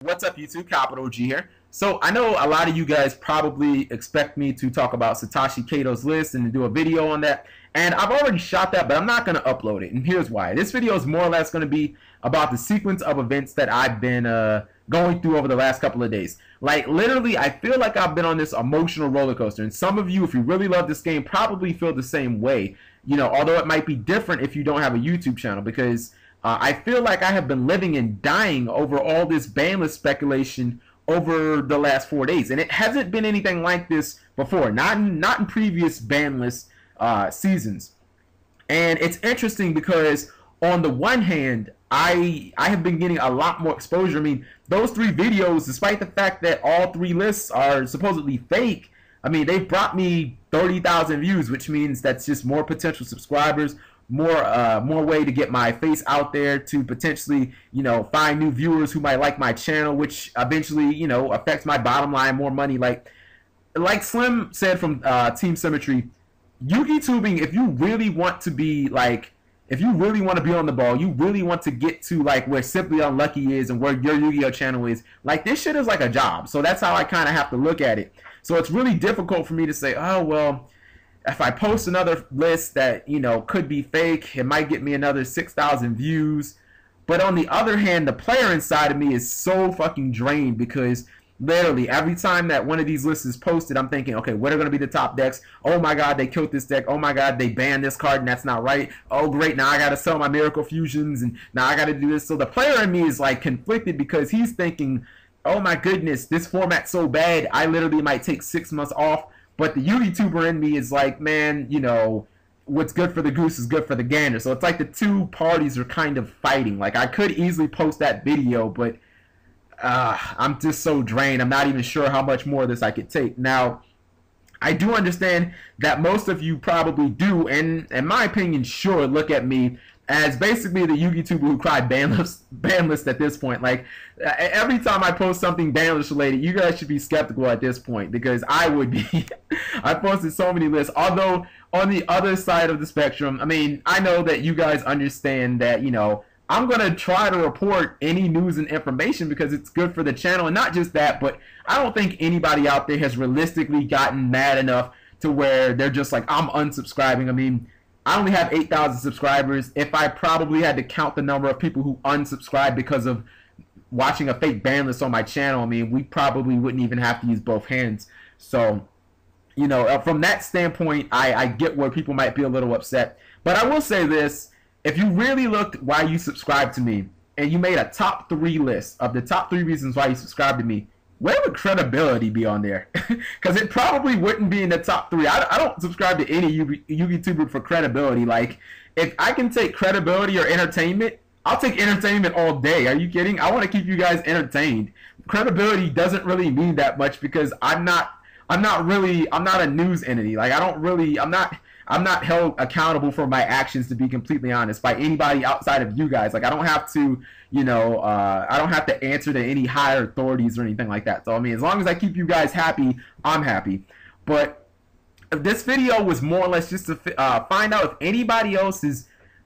What's up, YouTube? Capital G here. So I know a lot of you guys probably expect me to talk about Satoshi Kato's list and to do a video on that. And I've already shot that, but I'm not going to upload it. And here's why. This video is more or less going to be about the sequence of events that I've been going through over the last couple of days. Like, literally, I feel like I've been on this emotional roller coaster. And some of you, if you really love this game, probably feel the same way. You know, although it might be different if you don't have a YouTube channel, because I feel like I have been living and dying over all this Banlist speculation over the last 4 days. And it hasn't been anything like this before, not in previous Banlist seasons. And it's interesting because on the one hand, I have been getting a lot more exposure. I mean, those 3 videos, despite the fact that all 3 lists are supposedly fake, I mean, they've brought me 30,000 views, which means that's just more potential subscribers, more way to get my face out there, to potentially, you know, find new viewers who might like my channel, which eventually, you know, affects my bottom line, more money. Like Slim said from Team Symmetry, YouTubing, if you really want to be like, if you really want to be on the ball, you really want to get to like where Simply Unlucky is and where your Yu-Gi-Oh channel is, like, this shit is like a job. So that's how I kind of have to look at it. So it's really difficult for me to say, oh, well, if I post another list that, you know, could be fake, it might get me another 6,000 views. But on the other hand, the player inside of me is so fucking drained, because literally every time that one of these lists is posted, I'm thinking, okay, what are going to be the top decks? Oh my god, they killed this deck. Oh my god, they banned this card and that's not right. Oh great, now I got to sell my Miracle Fusions and now I got to do this. So the player in me is like conflicted, because he's thinking, oh my goodness, this format's so bad, I literally might take 6 months off. But the YouTuber in me is like, man, you know, what's good for the goose is good for the gander. So it's like the two parties are kind of fighting. Like, I could easily post that video, but I'm just so drained. I'm not even sure how much more of this I could take. Now, I do understand that most of you probably do, and in my opinion, sure, look at me as basically the YouTuber who cried Banlist at this point. Like, every time I post something Banlist related, you guys should be skeptical at this point, because I would be. I posted so many lists. Although, on the other side of the spectrum, I mean, I know that you guys understand that, you know, I'm going to try to report any news and information because it's good for the channel. And not just that, but I don't think anybody out there has realistically gotten mad enough to where they're just like, I'm unsubscribing. I mean, I only have 8,000 subscribers. If I probably had to count the number of people who unsubscribe because of watching a fake ban list on my channel, I mean, we probably wouldn't even have to use both hands. So, you know, from that standpoint, I get where people might be a little upset. But I will say this. If you really looked why you subscribed to me, and you made a top 3 list of the top 3 reasons why you subscribed to me, where would credibility be on there? Because it probably wouldn't be in the top 3. I don't subscribe to any YouTuber for credibility. Like, if I can take credibility or entertainment, I'll take entertainment all day. Are you kidding? I want to keep you guys entertained. Credibility doesn't really mean that much, because I'm not a news entity. Like, I'm not held accountable for my actions, to be completely honest, by anybody outside of you guys. Like, I don't have to, you know, I don't have to answer to any higher authorities or anything like that. So, I mean, as long as I keep you guys happy, I'm happy. But this video was more or less just to find out if anybody else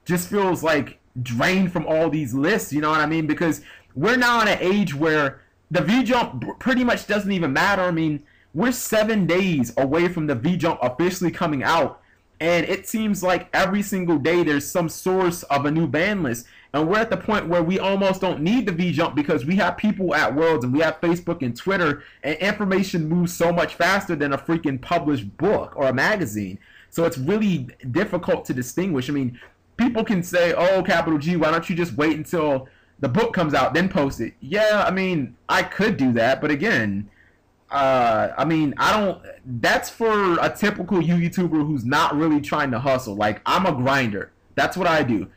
just feels like drained from all these lists, you know what I mean? Because we're now in an age where the V-Jump pretty much doesn't even matter. I mean, we're 7 days away from the V-Jump officially coming out. And it seems like every single day there's some source of a new ban list. And we're at the point where we almost don't need the V-Jump, because we have people at Worlds and we have Facebook and Twitter, and information moves so much faster than a freaking published book or a magazine. So it's really difficult to distinguish. I mean, people can say, oh, Capital G, why don't you just wait until the book comes out, then post it? Yeah, I mean, I could do that. But again, I mean, that's for a typical YouTuber who's not really trying to hustle. Like, I'm a grinder. That's what I do.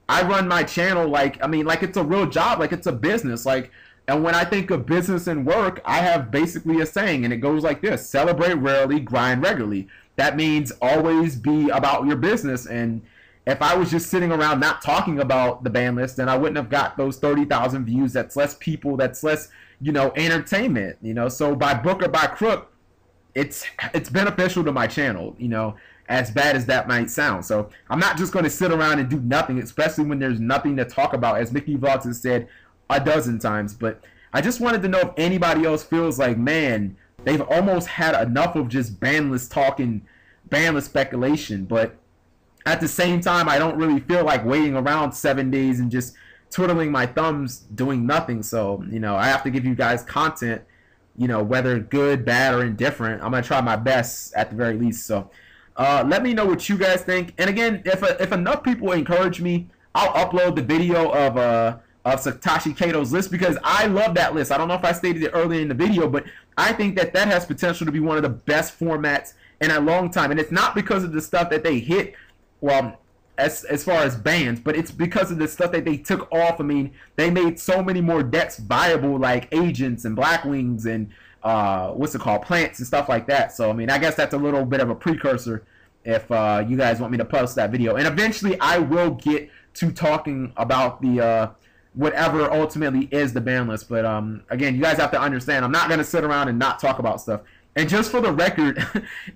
I run my channel like, I mean, like it's a real job, like it's a business. Like, and when I think of business and work, I have basically a saying, and it goes like this: celebrate rarely, grind regularly. That means always be about your business. And if I was just sitting around not talking about the ban list, then I wouldn't have got those 30,000 views. That's less people. That's less, you know, entertainment, you know. So by book or by crook, it's beneficial to my channel, you know, as bad as that might sound. So I'm not just going to sit around and do nothing, especially when there's nothing to talk about, as Mickey Vlogs has said a dozen times. But I just wanted to know if anybody else feels like, man, they've almost had enough of just banlist talk and banlist speculation. But at the same time, I don't really feel like waiting around 7 days and just twiddling my thumbs doing nothing. So, you know, I have to give you guys content, you know, whether good, bad, or indifferent. I'm going to try my best at the very least. So let me know what you guys think. And again, if enough people encourage me, I'll upload the video of Satoshi Kato's list, because I love that list. I don't know if I stated it earlier in the video, but I think that that has potential to be one of the best formats in a long time. And it's not because of the stuff that they hit, well, as far as bans, but it's because of the stuff that they took off. I mean, they made so many more decks viable, like Agents and Blackwings and what's it called, Plants and stuff like that. So I mean, I guess that's a little bit of a precursor if you guys want me to post that video. And eventually I will get to talking about the whatever ultimately is the ban list. But again, you guys have to understand, I'm not going to sit around and not talk about stuff. And just for the record,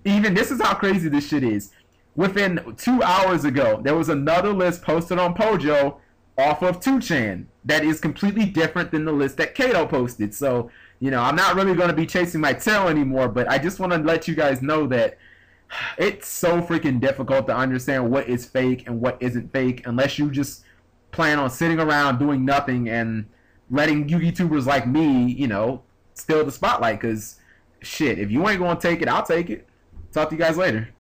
even this is how crazy this shit is. Within 2 hours ago, there was another list posted on Pojo off of 2chan that is completely different than the list that Kato posted. So, you know, I'm not really going to be chasing my tail anymore, but I just want to let you guys know that it's so freaking difficult to understand what is fake and what isn't fake unless you just plan on sitting around doing nothing and letting YouTubers like me, you know, steal the spotlight. Because, shit, if you ain't going to take it, I'll take it. Talk to you guys later.